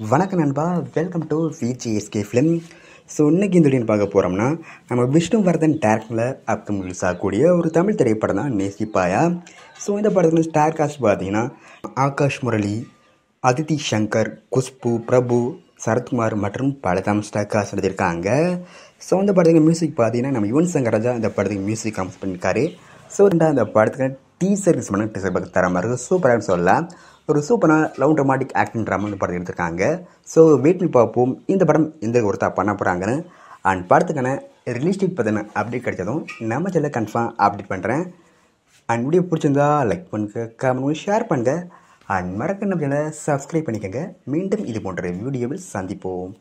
வணக்கம் நண்பா, welcome to VGSK film. So இன்றைக்கி இந்த வீடியோ பார்க்க போகிறோம்னா, நம்ம விஷ்ணுவர்தன் டேரக்டரில் அப்கமிங் ரிலீஸ் ஆகக்கூடிய ஒரு தமிழ் திரைப்படம் தான் நேசிப்பாயா. ஸோ இந்த படத்தில் ஸ்டார் காஸ்ட் பார்த்தீங்கன்னா ஆகாஷ் முரளி, அதித்தி சங்கர், குஷ்பு, பிரபு, சரத்குமார் மற்றும் பல தான் ஸ்டார் காஸ்ட் எழுதியிருக்காங்க. ஸோ இந்த படத்துக்கு மியூசிக் பார்த்தீங்கன்னா நம்ம யுவன் சங்கர் ராஜா இந்த படத்துக்கு மியூசிக் கம்போஸ் பண்ணியிருக்காரு. ஸோ இந்த படத்துக்கு டீசர் ரிலீஸ் பண்ண டீசர் பார்த்து தர மாதிரி சூப்பராக சொல்லலாம். ஒரு சூப்பரான லவ் ட்ராமாட்டிக் ஆக்டிங் ட்ராமா இந்த படம் எடுத்திருக்காங்க. ஸோ வெயிட் பண்ணி பார்ப்போம் இந்த படம் எந்த ஒருத்தா பண்ண போகிறாங்கன்னு. அண்ட் படத்துக்கான ரிலீஸ் டேட் பார்த்தீங்கன்னா அப்டேட் கிடைச்சதும் நம்ம சேனலில் கன்ஃபார்ம் அப்டேட் பண்ணுறேன். அண்ட் வீடியோ பிடிச்சிருந்தா லைக் பண்ணுங்க, கமெண்ட் பண்ணி ஷேர் பண்ணுங்கள். அண்ட் மறக்க நம்ம சேனலை சப்ஸ்கிரைப் பண்ணிக்கோங்க. மீண்டும் இது போன்ற வீடியோவில் சந்திப்போம்.